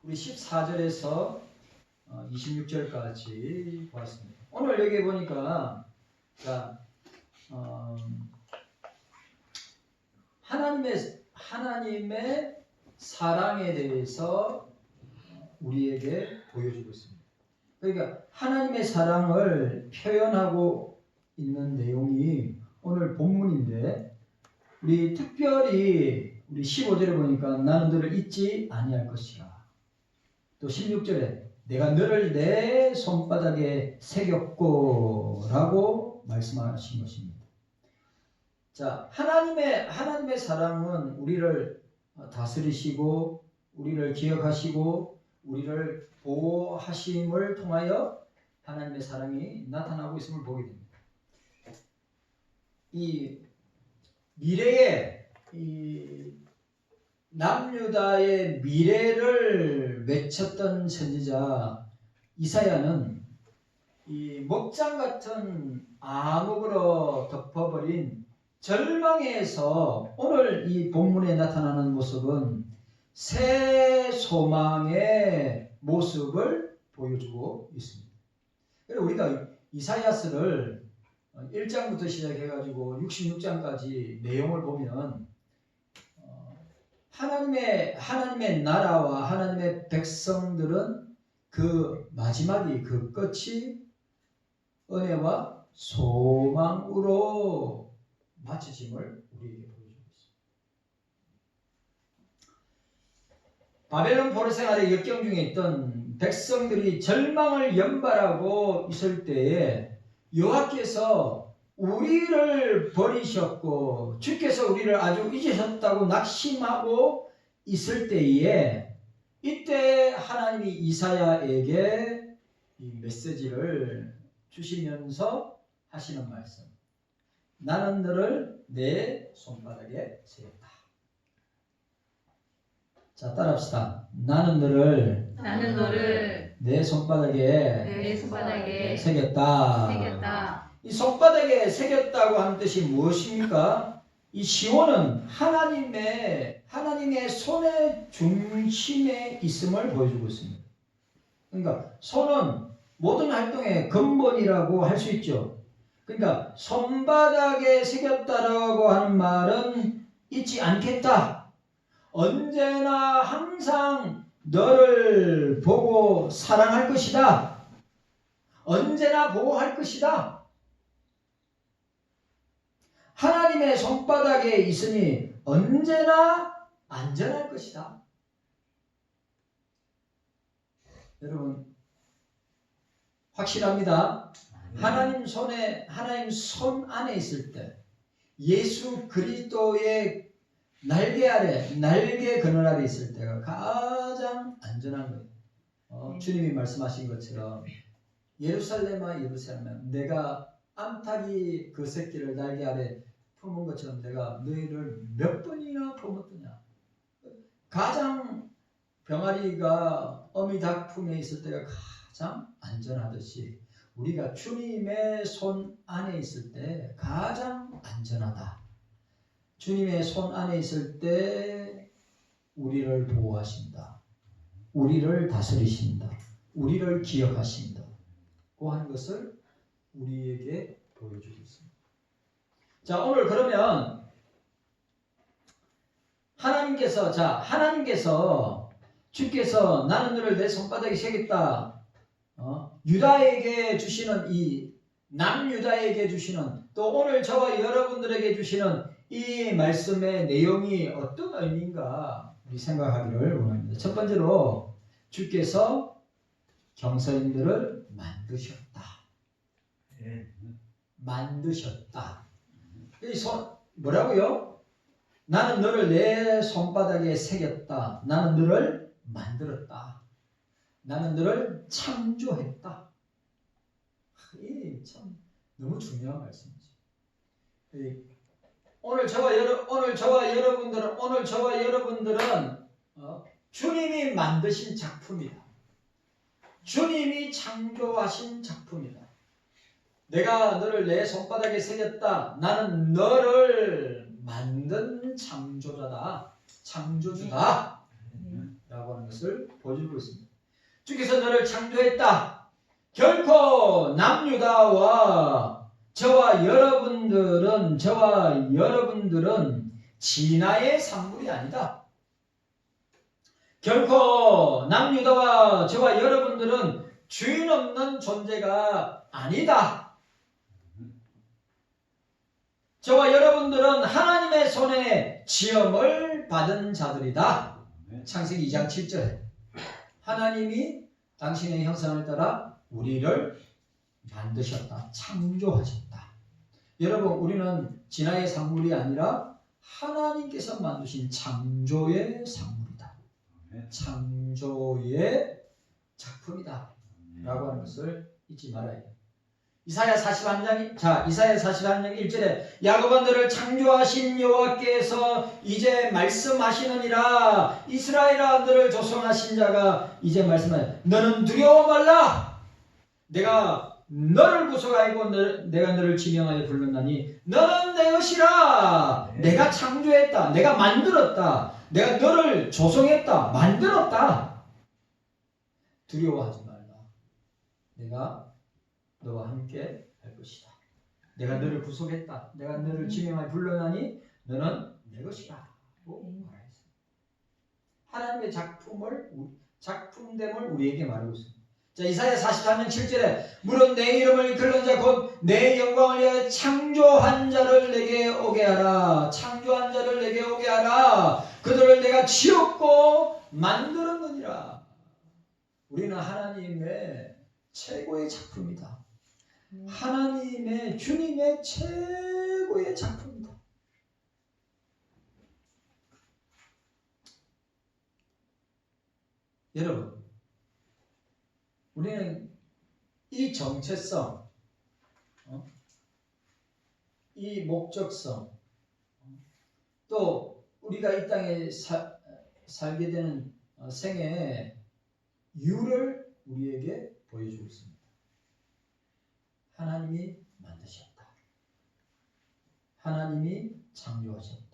우리 14절에서 26절까지 보았습니다. 오늘 여기 보니까 자, 하나님의 사랑에 대해서 우리에게 보여주고 있습니다. 그러니까 하나님의 사랑을 표현하고 있는 내용이 오늘 본문인데, 우리 특별히 우리 15절에 보니까 나는 너를 잊지 아니할 것이라. 또 16절에 내가 너를 내 손바닥에 새겼고 라고 말씀하신 것입니다. 자, 하나님의 사랑은 우리를 다스리시고 우리를 기억하시고 우리를 보호하심을 통하여 하나님의 사랑이 나타나고 있음을 보게 됩니다. 이 미래에 남유다의 미래를 외쳤던 선지자 이사야는 이 목장 같은 암흑으로 덮어버린 절망에서 오늘 이 본문에 나타나는 모습은 새 소망의 모습을 보여주고 있습니다. 그래서 우리가 이사야서를 1장부터 시작해가지고 66장까지 내용을 보면 하나님의 나라와 하나님의 백성들은 그 마지막이 그 끝이 은혜와 소망으로 맞춰짐을 우리에게 보여주고 있습니다. 바벨론 포로 생활의 역경 중에 있던 백성들이 절망을 연발하고 있을 때에 여호와께서 우리를 버리셨고 주께서 우리를 아주 잊으셨다고 낙심하고 있을 때에 이때 하나님이 이사야에게 이 메시지를 주시면서 하시는 말씀, 나는 너를 내 손바닥에 새겼다. 자, 따라합시다. 나는 너를 내 손바닥에 새겼다. 이 손바닥에 새겼다고 하는 뜻이 무엇입니까? 이 시온은 하나님의 손의 중심에 있음을 보여주고 있습니다. 그러니까 손은 모든 활동의 근본이라고 할 수 있죠. 그러니까 손바닥에 새겼다라고 하는 말은 잊지 않겠다. 언제나 항상 너를 보고 사랑할 것이다. 언제나 보호할 것이다. 하나님의 손바닥에 있으니 언제나 안전할 것이다. 여러분 확실합니다. 하나님 손 안에 있을 때 예수 그리스도의 날개 아래, 날개 그늘 아래 있을 때가 가장 안전한 거예요. 주님이 말씀하신 것처럼 예루살렘아 내가 암탉이 그 새끼를 날개 아래 품은 것처럼 내가 너희를 몇 번이나 품었더냐. 가장 병아리가 어미 닭 품에 있을 때가 가장 안전하듯이 우리가 주님의 손 안에 있을 때 가장 안전하다. 주님의 손 안에 있을 때 우리를 보호하신다. 우리를 다스리신다. 우리를 기억하신다. 고 하는 것을 우리에게 보여주고 있습니다. 자, 오늘 그러면 하나님께서 주께서 나는 너를 내 손바닥에 새겼다. 유다에게 주시는 이 남유다에게 주시는 또 오늘 저와 여러분들에게 주시는 이 말씀의 내용이 어떤 의미인가 우리 생각하기를 원합니다. 첫 번째로 주께서 경서인들을 만드셨다. 뭐라고요? 나는 너를 내 손바닥에 새겼다. 나는 너를 만들었다. 나는 너를 창조했다. 참 너무 중요한 말씀이죠. 오늘 저와 여러분들은 주님이 만드신 작품이다. 주님이 창조하신 작품이다. 내가 너를 내 손바닥에 새겼다. 나는 너를 만든 창조자다. 창조주다. 라고 하는 것을 보여주고 있습니다. 주께서 너를 창조했다. 결코 남유다와 저와 여러분들은 진화의 산물이 아니다. 결코 남유다와 저와 여러분들은 주인 없는 존재가 아니다. 저와 여러분들은 하나님의 손에 지음을 받은 자들이다. 창세기 2장 7절에 하나님이 당신의 형상을 따라 우리를 만드셨다. 창조하셨다. 여러분, 우리는 진화의 산물이 아니라 하나님께서 만드신 창조의 산물이다. 창조의 작품이다. 라고 하는 것을 잊지 말아야 해요. 이사야 41장 1절에 야곱아 너를 창조하신 여호와께서 이제 말씀하시느니라. 이스라엘아 너를 조성하신 자가 이제 말씀하여 너는 두려워 말라. 내가 너를 구속하고 내가 너를 지명하여 불렀나니 너는 내 것이라. 내가 창조했다. 내가 만들었다. 내가 너를 조성했다. 만들었다. 두려워하지 말라. 내가 너와 함께 할 것이다. 내가 너를 구속했다. 내가 너를 지명하여 불러나니 너는 내 것이다. 라고 말했습니다. 하나님의 작품됨을 우리에게 말하고 있습니다. 자, 이사야 43장 7절에 물은 내 이름을 이끌는 자 곧 내 영광을 위하여 창조한 자를 내게 오게 하라. 창조한 자를 내게 오게 하라. 그들을 내가 지었고 만들었느니라. 우리는 하나님의 최고의 작품이다. 하나님의 주님의 최고의 작품이다. 여러분, 우리는 이 정체성, 이 목적성, 또 우리가 이 땅에 살게 되는 생애의 이유를 우리에게 보여주고 있습니다. 하나님이 만드셨다. 하나님이 창조하셨다.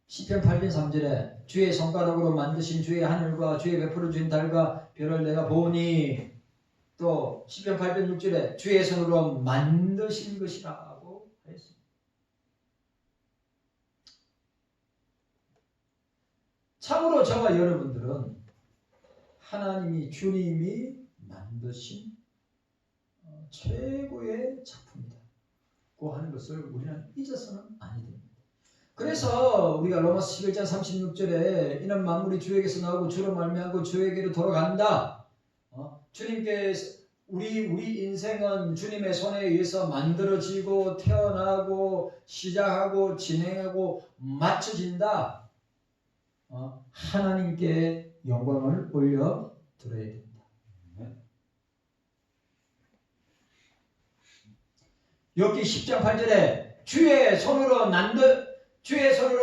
시편 8편 3절에 주의 손가락으로 만드신 주의 하늘과 주의 베풀어 주신 달과 별을 내가 보니, 또 시편 8편 6절에 주의 손으로 만드신 것이라고 했습니다. 참으로 저와 여러분들은 하나님이 주님이 만드신 최고의 작품이다고 하는 것을 우리는 잊어서는 아니 됩니다. 그래서 우리가 로마서 11장 36절에 이는 만물이 주에게서 나오고 주로 말미암고 주에게로 돌아간다. 주님께서 우리 인생은 주님의 손에 의해서 만들어지고 태어나고 시작하고 진행하고 맞춰진다. 하나님께 영광을 올려 드려야 됩니다. 욥기 10장 8절에 주의 손으로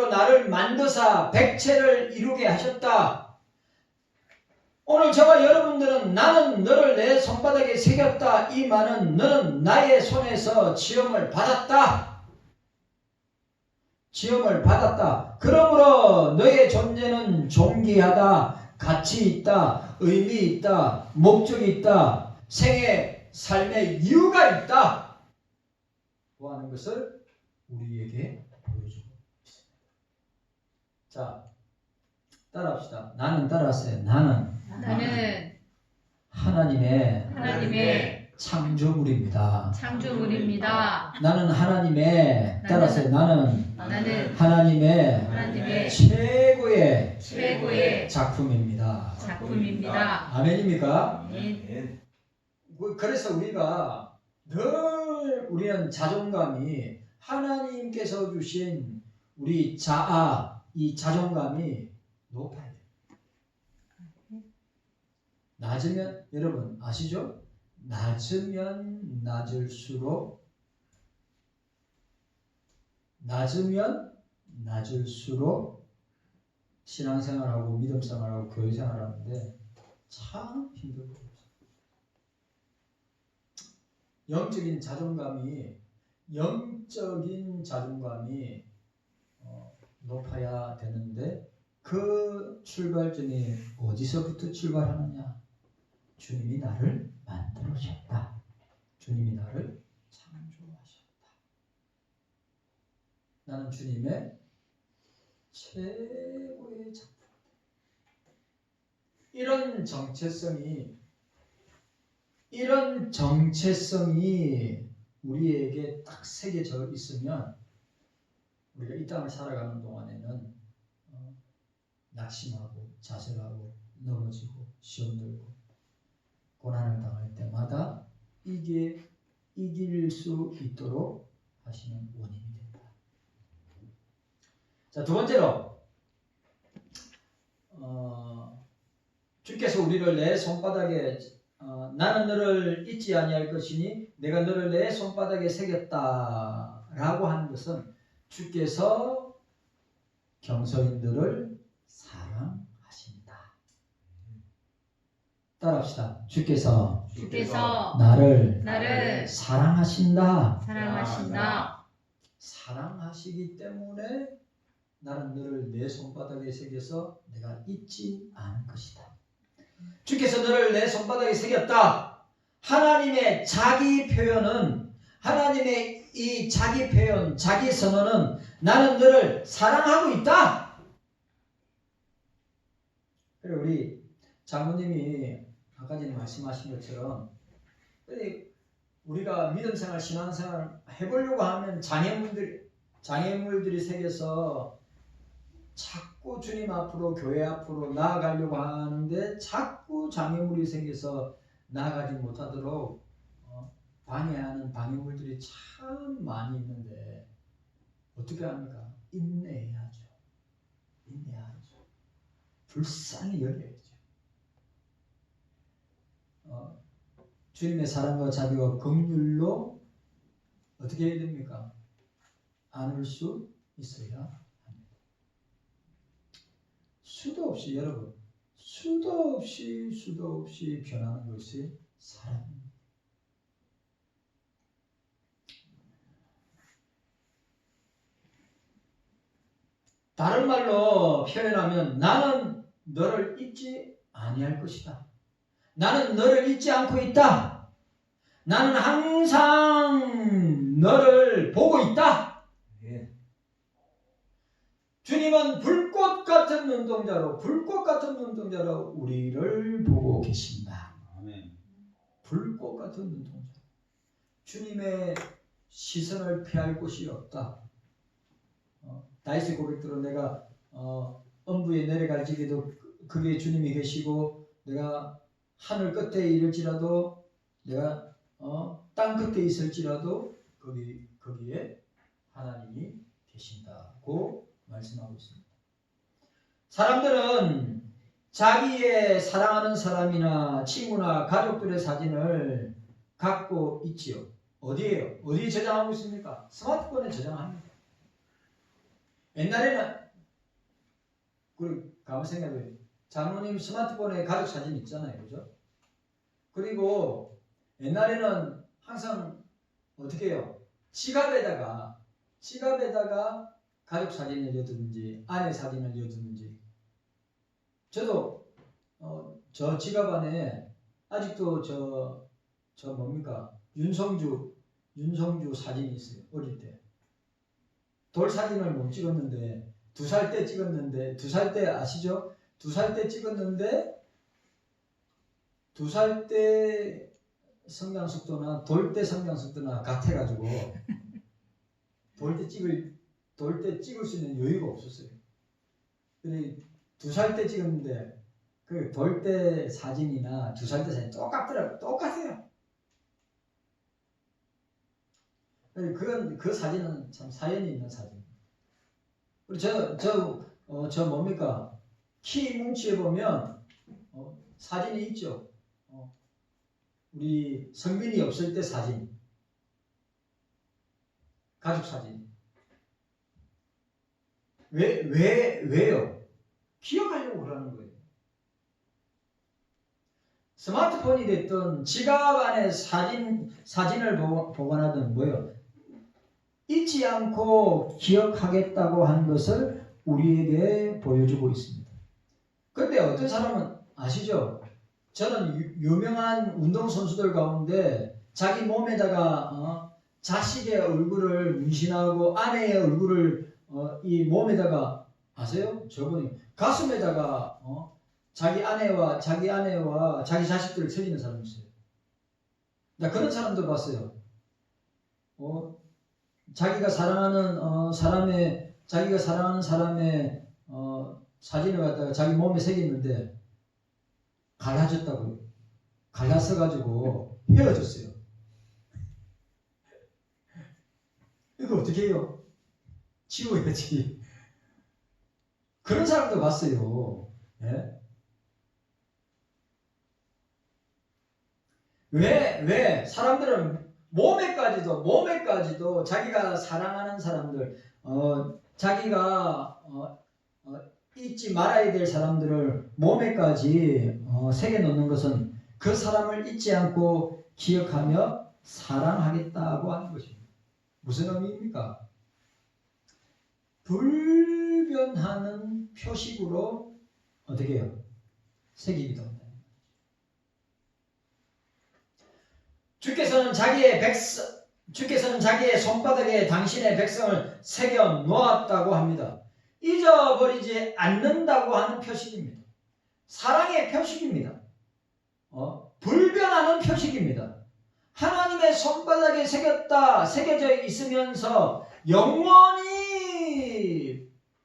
나를 만드사 백체를 이루게 하셨다. 오늘 저와 여러분들은 나는 너를 내 손바닥에 새겼다. 이 말은 너는 나의 손에서 지음을 받았다. 지음을 받았다. 그러므로 너의 존재는 존귀하다. 가치 있다. 의미 있다. 목적이 있다. 삶의 이유가 있다. 하는 것을 우리에게 보여주고 있습니다. 자, 따라합시다. 나는 따라하세요. 나는 하나님의 창조물입니다. 나는 하나님의 따라하세요. 나는 하나님의 최고의 작품입니다. 아멘입니까? 아멘. 그래서 우리는 자존감이 하나님께서 주신 우리 이 자존감이 높아야 돼요. 낮으면, 여러분 아시죠? 낮으면 낮을수록 신앙생활하고 믿음생활하고 교회생활하는데 참 힘들고 영적인 자존감이 높아야 되는데 그 출발점이 어디서부터 출발하느냐? 주님이 나를 만들어주셨다. 주님이 나를 창조하셨다. 나는 주님의 최고의 작품. 이런 정체성이 우리에게 딱 새겨져 있으면 우리가 이 땅을 살아가는 동안에는 낙심하고 좌절하고 넘어지고 시험 들고 고난을 당할 때마다 이길 수 있도록 하시는 원인이 된다. 자, 두 번째로 주께서 우리를 내 손바닥에 나는 너를 잊지 아니할 것이니 내가 너를 내 손바닥에 새겼다라고 하는 것은 주께서 경서인들을 사랑하신다. 따라합시다. 주께서 나를 사랑하신다. 사랑하시기 때문에 나는 너를 내 손바닥에 새겨서 내가 잊지 않을 것이다. 주께서 너를 내 손바닥에 새겼다. 하나님의 자기 표현은, 하나님의 이 자기 표현, 자기 선언은 나는 너를 사랑하고 있다. 그래, 우리 장모님이 아까 전에 말씀하신 것처럼 우리가 믿음생활, 신앙생활 해보려고 하면 장애물들이 생겨서 자꾸 주님 앞으로, 교회 앞으로 나아가려고 하는데 자꾸 장애물이 생겨서 나아가지 못하도록 방해하는 방해물들이 참 많이 있는데 어떻게 합니까? 인내해야죠. 불쌍히 여겨야죠. 주님의 사랑과 자비와 긍휼로 어떻게 해야 됩니까? 안을 수 있어야 합니다. 수도 없이, 여러분, 수도 없이 변하는 것이 사랑입니다. 다른 말로 표현하면 나는 너를 잊지 아니할 것이다. 나는 너를 잊지 않고 있다. 나는 항상 너를 보고 있다. 주님은 불꽃 같은 눈동자로 우리를 보고 계신다. 불꽃 같은 눈동자. 주님의 시선을 피할 곳이 없다. 다윗의 고백대로 내가 엄부에 내려갈지라도 그게 주님이 계시고, 내가 하늘 끝에 이를지라도, 내가 땅 끝에 있을지라도 거기에 하나님이 계신다고 말씀하고 있습니다. 사람들은 자기의 사랑하는 사람이나 친구나 가족들의 사진을 갖고 있지요. 어디에요? 어디에 저장하고 있습니까? 스마트폰에 저장합니다. 옛날에는, 가만 생각해요. 장모님 스마트폰에 가족 사진 있잖아요. 그죠? 그리고 옛날에는 항상 어떻게 해요? 지갑에다가 가족 사진을 넣든지 아내 사진을 넣든지. 저도 저 지갑 안에 아직도 저 뭡니까? 윤성주 사진이 있어요. 어릴 때. 돌 사진을 못 찍었는데 2살 때 찍었는데, 2살 때 아시죠? 2살 때 찍었는데 2살 때 성장 속도나 돌 때 성장 속도나 같아가지고 돌 때 찍을 수 있는 여유가 없었어요. 근데 2살 때 찍었는데 그 돌 때 사진이나 2살 때 사진 똑같아요. 그 사진은 참 사연이 있는 사진. 그리고 저 뭡니까? 키 뭉치에 보면 사진이 있죠. 우리 성빈이 없을 때 사진, 가족 사진. 왜요? 기억하려고 그러는 거예요. 스마트폰이 됐든 지갑 안에 사진을 보관하든 뭐요? 잊지 않고 기억하겠다고 하는 것을 우리에게 보여주고 있습니다. 그런데 어떤 사람은 아시죠? 저는 유명한 운동선수들 가운데 자기 몸에다가 자식의 얼굴을 문신하고 아내의 얼굴을 이 몸에다가 아세요? 저분이 가슴에다가 자기 아내와 자기 자식들을 새기는 사람이 있어요. 나 그런 사람도 봤어요. 자기가 사랑하는 사람의 사진을 갖다가 자기 몸에 새겼는데 갈라졌다고요. 갈라서 가지고 헤어졌어요. 이거 어떻게 해요? 지워야지. 그런 사람도 봤어요. 예? 왜 사람들은 몸에까지도 자기가 사랑하는 사람들, 자기가 잊지 말아야 될 사람들을 몸에까지 새겨 놓는 것은 그 사람을 잊지 않고 기억하며 사랑하겠다고 하는 것입니다. 무슨 의미입니까? 불변하는 표식으로 어떻게 해요? 새기기도 한다. 주께서는 자기의 손바닥에 당신의 백성을 새겨 놓았다고 합니다. 잊어버리지 않는다고 하는 표식입니다. 사랑의 표식입니다. 불변하는 표식입니다. 하나님의 손바닥에 새겨져 있으면서 영원히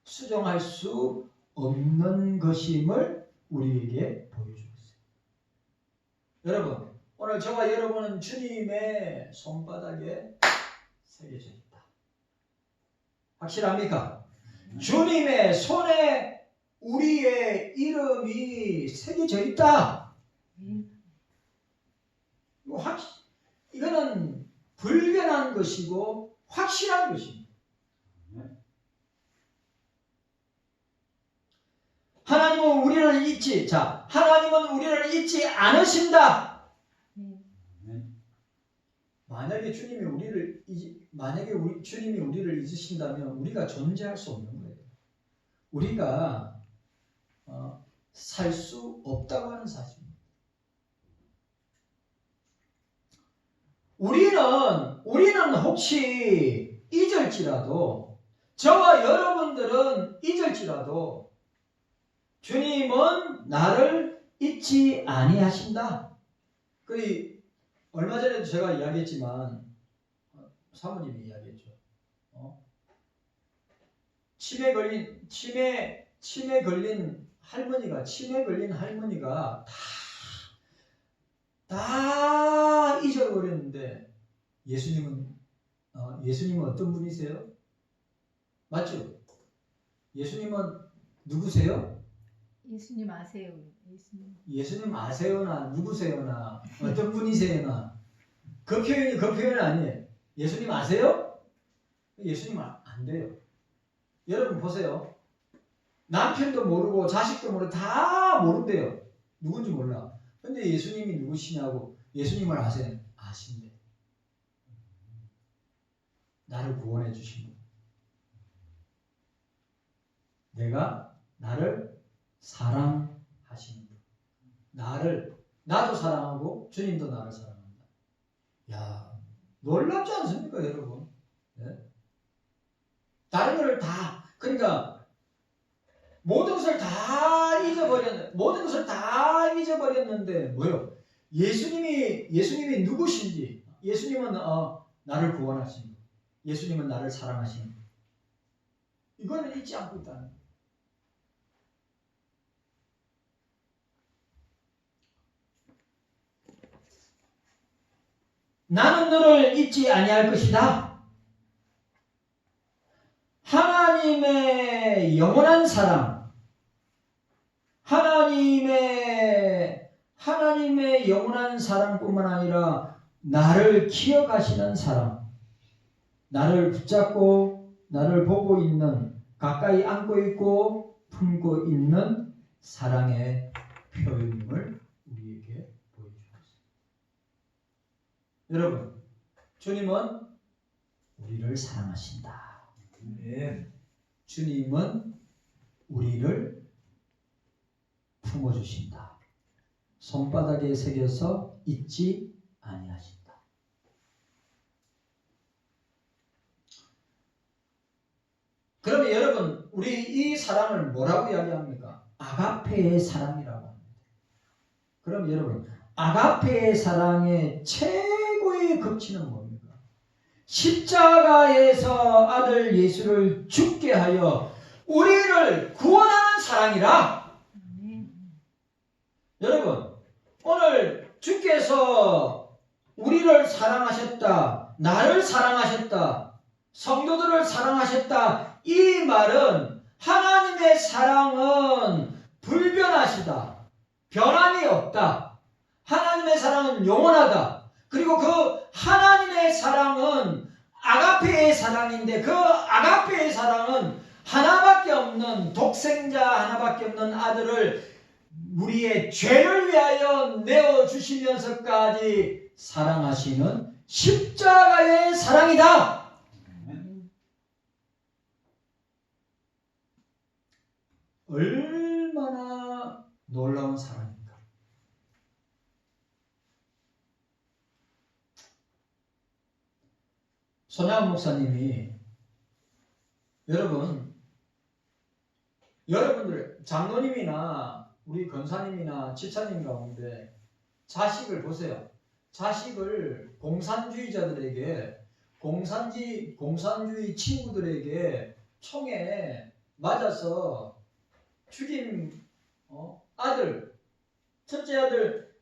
수정할 수 없는 것임을 우리에게 보여주고 있습니다. 여러분, 오늘 저와 여러분은 주님의 손바닥에 새겨져 있다. 확실합니까? 주님의 손에 우리의 이름이 새겨져 있다. 이거는 불변한 것이고 확실한 것입니다. 하나님은 우리를 잊지 않으신다. 만약에 주님이 우리를 잊으신다면 우리가 존재할 수 없는 거예요. 우리가 살 수 없다고 하는 사실입니다. 우리는 혹시 잊을지라도, 저와 여러분들은 잊을지라도 주님은 나를 잊지 아니하신다. 얼마 전에도 제가 이야기했지만 사모님이 이야기했죠. 치매 걸린 할머니가 다 잊어버렸는데 예수님은 어떤 분이세요? 맞죠? 예수님은 누구세요? 예수님 아세요. 예수님 아세요나 누구세요나 어떤 분이세요나 그 표현이 아니에요. 예수님 아세요? 예수님 안 돼요. 여러분 보세요. 남편도 모르고 자식도 모르고 다 모른대요. 누군지 몰라. 근데 예수님이 누구시냐고 예수님을 아세요? 아신대. 나를 구원해 주신 분. 내가 나를 사랑하시는 분. 나도 사랑하고 주님도 나를 사랑한다. 야, 놀랍지 않습니까, 여러분? 네? 다른 것을 그러니까 모든 것을 다 잊어버렸는데 뭐요? 예수님이 누구신지, 예수님은 나를 구원하신 분, 예수님은 나를 사랑하시는 분. 이거는 잊지 않고 있다는 거예요. 나는 너를 잊지 아니할 것이다. 하나님의 영원한 사랑, 하나님의 영원한 사랑뿐만 아니라 나를 기억하시는 사랑, 나를 붙잡고 나를 보고 있는, 가까이 안고 있고 품고 있는 사랑의 표현임을 우리에게 보여주고 있습니다. 여러분, 주님은 우리를 사랑하신다. 네. 주님은 우리를 품어주신다. 손바닥에 새겨서 잊지 아니하신다. 그러면 여러분, 우리 이 사랑을 뭐라고 이야기합니까? 아가페의 사랑이라고 합니다. 그럼 여러분, 아가페의 사랑의 최고의 극치는 뭡니까? 십자가에서 아들 예수를 죽게 하여 우리를 구원하는 사랑이라. 여러분, 오늘 주께서 우리를 사랑하셨다, 나를 사랑하셨다, 성도들을 사랑하셨다, 이 말은 하나님의 사랑은 불변하시다, 변함이 없다, 하나님의 사랑은 영원하다. 그리고 그 하나님의 사랑은 아가페의 사랑인데, 그 아가페의 사랑은 하나밖에 없는, 독생자 하나밖에 없는 아들을 우리의 죄를 위하여 내어주시면서까지 사랑하시는 십자가의 사랑이다. 얼마나 놀라운 사랑입니까? 손양원 목사님이 여러분들 장로님이나 우리 권사님이나 집사님 가운데 자식을 보세요. 자식을 공산주의자들에게, 공산주의 친구들에게 총에 맞아서 죽인 아들, 첫째 아들,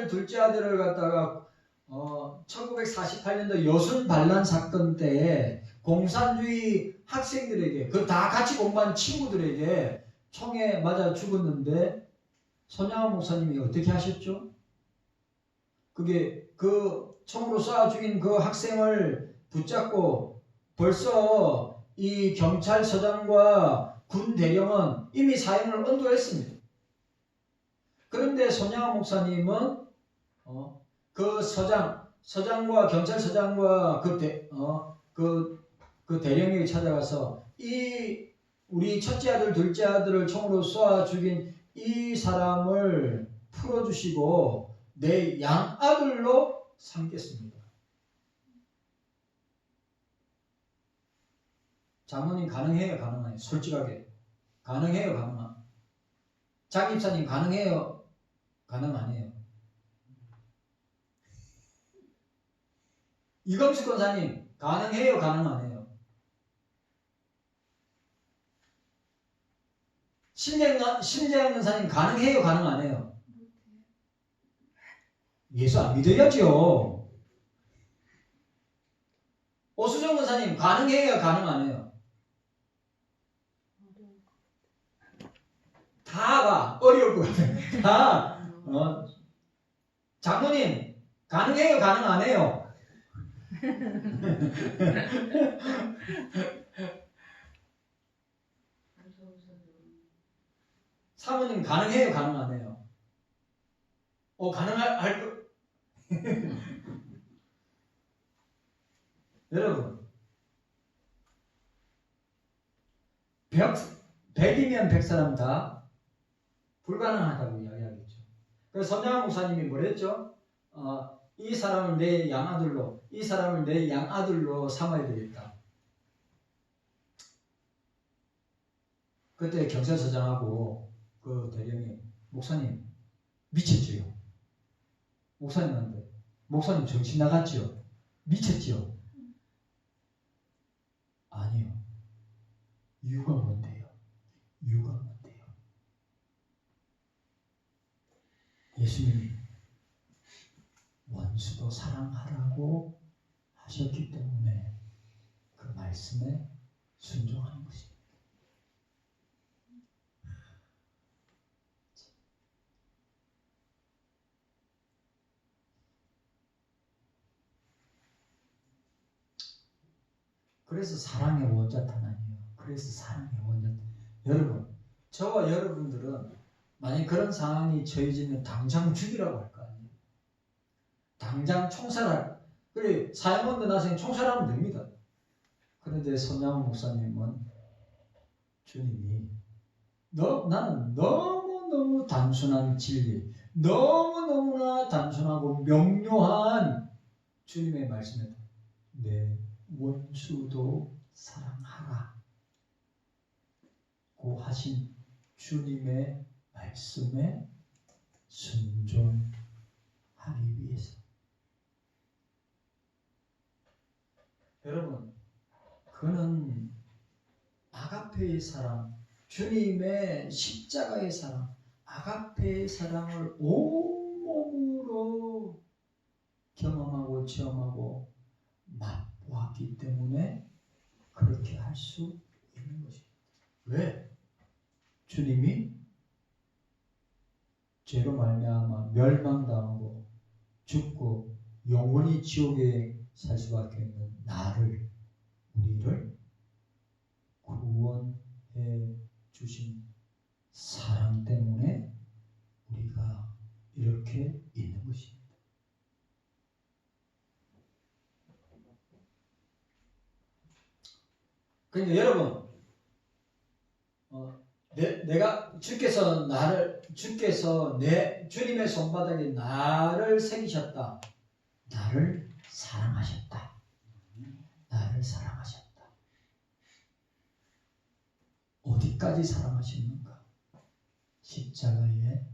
둘째 아들을 갖다가 1948년도 여순 반란 사건 때에 공산주의 학생들에게, 그 다 같이 공부한 친구들에게 총에 맞아 죽었는데 손양원 목사님이 어떻게 하셨죠? 그게 그 총으로 쏴 죽인 그 학생을 붙잡고 벌써 이 경찰서장과 군 대령은 이미 사형을 언도했습니다. 그런데 손양원 목사님은 그 서장과 경찰서장과 그 대령에게 찾아가서 이 우리 첫째 아들, 둘째 아들을 총으로 쏴 죽인 이 사람을 풀어주시고 내 양아들로 삼겠습니다. 장로님 가능해요, 가능해요? 솔직하게 가능해요, 가능해요? 장 집사님 가능해요, 가능 안 해요? 이검수 권사님 가능해요, 가능 안 해요? 신재영 권사님 가능해요, 가능 안 해요? 예수 안 믿어야죠. 오수정 권사님 가능해요, 가능 안 해요? 다 봐, 어려울 것 같아요. 다 장로님 가능해요, 가능 안 해요? 사모님 가능해요, 가능 안 해요? 가능할 거. 여러분, 100이면 100사람 다 불가능하다고 이야기하겠죠. 그래서 손양원 목사님이 뭐랬죠? 이 사람을 내 양아들로, 이 사람을 내 양아들로 삼아야 되겠다. 그때 경찰서장하고 그 대령이, 목사님 미쳤지요? 목사님한테, 목사님 정신 나갔지요? 미쳤지요? 아니요. 이유가 뭔데요? 이유가 뭔데요? 예수님이 원수도 사랑하라고 하셨기 때문에 그 말씀에 순종하는 것입니다. 그래서 사랑의 원자 탄환이에요. 그래서 사랑의 원자. 여러분, 저와 여러분들은 만약 그런 상황이 처해지면 당장 죽이라고 할 거 아니에요. 당장 총살할. 그래, 사형원도 나중에 총살하면 됩니다. 그런데 손양원 목사님은 주님이 나는 너무너무 단순한 진리, 너무너무나 단순하고 명료한 주님의 말씀에 내 원수도 사랑하라 고 하신 주님의 말씀에 순종하기 위해서. 여러분, 그는 아가페의 사랑, 주님의 십자가의 사랑, 아가페의 사랑을 온몸으로 경험하고 체험하고 맛보았기 때문에 그렇게 할 수 있는 것입니다. 왜? 주님이 죄로 말미암아 멸망당하고 죽고 영원히 지옥에 살 수밖에 없는 우리를 구원해 주신 사랑 때문에 우리가 이렇게 있는 것입니다. 그러니까 여러분, 주께서 내 주님의 손바닥에 나를 새기셨다. 나를 사랑하셨다. 나를 사랑하셨다. 어디까지 사랑하셨는가? 십자가에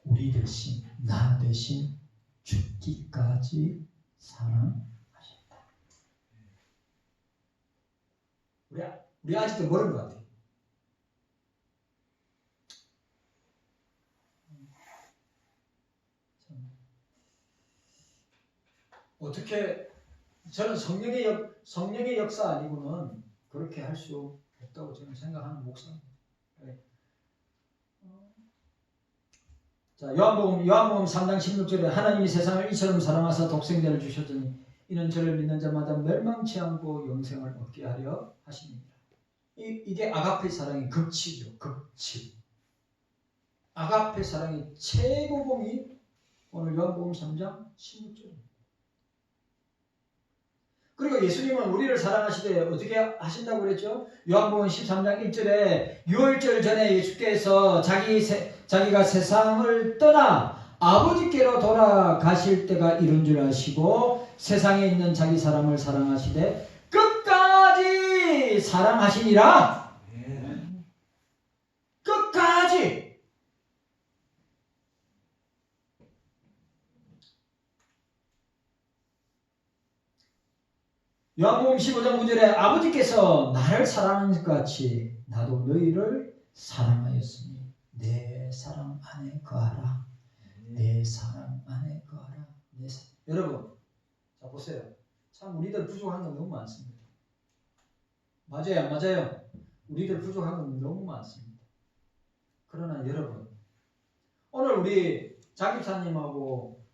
우리 대신, 나 대신 죽기까지 사랑하셨다. 우리 아직도 모르는 것 같아요. 어떻게 저는 성령의 역사 아니고는 그렇게 할 수 없다고 저는 생각하는 목사입니다. 자, 요한복음 3장 16절에 하나님이 세상을 이처럼 사랑하사 독생자를 주셨더니 이는 저를 믿는 자마다 멸망치 않고 영생을 얻게 하려 하십니다. 이게 아가페 사랑의 극치죠. 극치. 아가페 사랑의 최고봉이 오늘 요한복음 3장 16절입니다. 그리고 예수님은 우리를 사랑하시되 어떻게 하신다고 그랬죠? 요한복음 13장 1절에 유월절 전에 예수께서 자기가 세상을 떠나 아버지께로 돌아가실 때가 이른 줄 아시고 세상에 있는 자기 사람을 사랑하시되 끝까지 사랑하시니라. 끝까지. 요한복음 15장 9절에 아버지께서 나를 사랑하는 것 같이 나도 너희를 사랑하였으니 내 사랑 안에 거하라. 내 사랑 안에 거하라. 여러분, 자 보세요. 참 우리들 부족한 건 너무 많습니다. 맞아요, 안 맞아요? 우리들 부족한 건 너무 많습니다. 그러나 여러분, 오늘 우리 장집사님하고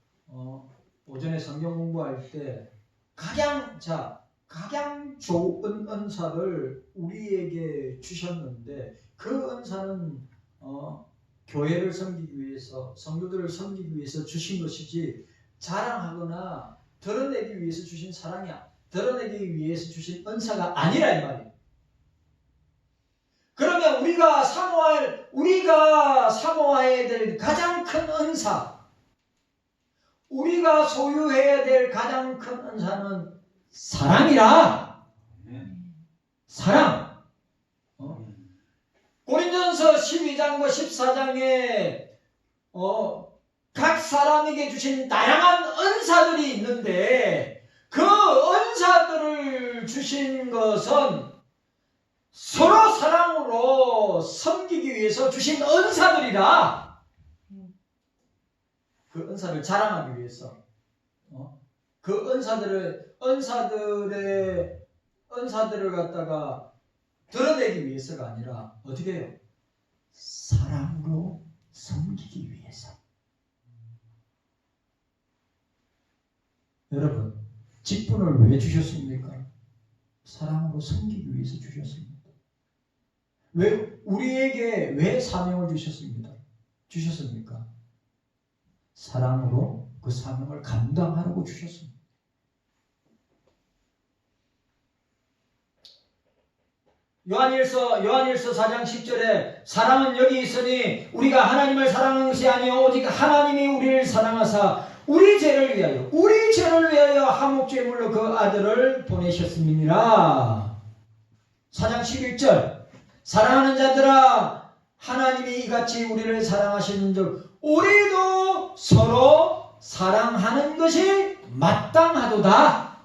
오전에 성경 공부할 때 가장 좋은 은사를 우리에게 주셨는데 그 은사는 교회를 섬기기 위해서, 성도들을 섬기기 위해서 주신 것이지 자랑하거나 드러내기 위해서 주신 사랑이야. 드러내기 위해서 주신 은사가 아니라 이 말이에요. 그러면 우리가 사모해야 될 가장 큰 은사, 우리가 소유해야 될 가장 큰 은사는 사랑이라. 사랑. 고린도전서 12장과 14장에 각 사람에게 주신 다양한 은사들이 있는데 그 은사들을 주신 것은 서로 사랑으로 섬기기 위해서 주신 은사들이라. 그 은사를 자랑하기 위해서, 그 은사들을 갖다가 드러내기 위해서가 아니라 어떻게 해요? 사랑으로 섬기기 위해서. 여러분, 직분을 왜 주셨습니까? 사랑으로 섬기기 위해서 주셨습니다. 우리에게 왜 사명을 주셨습니까? 사랑으로 그 사명을 감당하라고 주셨습니다. 요한일서 4장 10절에 사랑은 여기 있으니 우리가 하나님을 사랑하는 것이 아니요 오직 하나님이 우리를 사랑하사 우리 죄를 위하여 한목제물로 그 아들을 보내셨음이니라. 4장 11절 사랑하는 자들아 하나님이 이같이 우리를 사랑하시는즉 우리도 서로 사랑하는 것이 마땅하도다.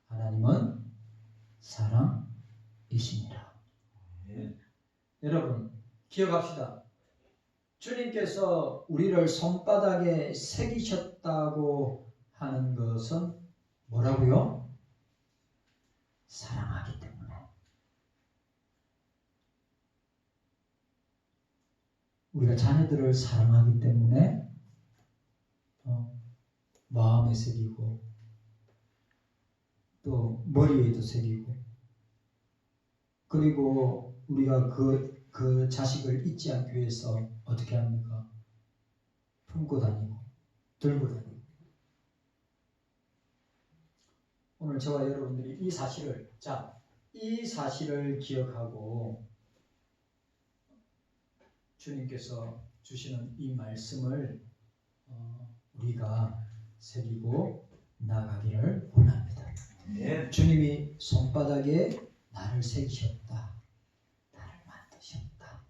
하나님은 사랑이시니라. 여러분 기억합시다. 주님께서 우리를 손바닥에 새기셨다고 하는 것은 뭐라고요? 사랑하기 때문에. 우리가 자녀들을 사랑하기 때문에 마음에 새기고 또 머리에도 새기고 그리고 우리가 그 자식을 잊지 않기 위해서 어떻게 합니까? 품고 다니고 들고 다니고. 오늘 저와 여러분들이 이 사실을 기억하고 주님께서 주시는 이 말씀을 우리가 새기고 나가기를 원합니다. 주님이 손바닥에 나를 새기셨다. 나를 만드셨다.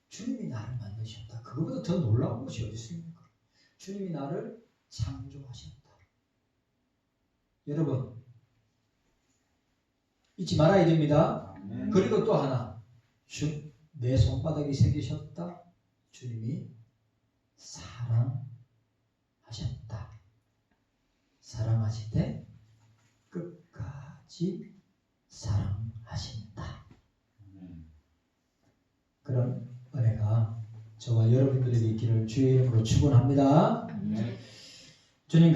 주님이 나를 만드셨다. 그거보다 더 놀라운 것이 어디 있습니까? 주님이 나를 창조하셨다. 여러분 잊지 말아야 됩니다. 그리고 또 하나 내 손바닥에 새기셨다. 주님이 사랑하셨다. 사랑하실 때 끝까지 사랑하신다. 그런 은혜가 저와 여러분들에게 있기를 주의 이름으로 축원합니다. 주님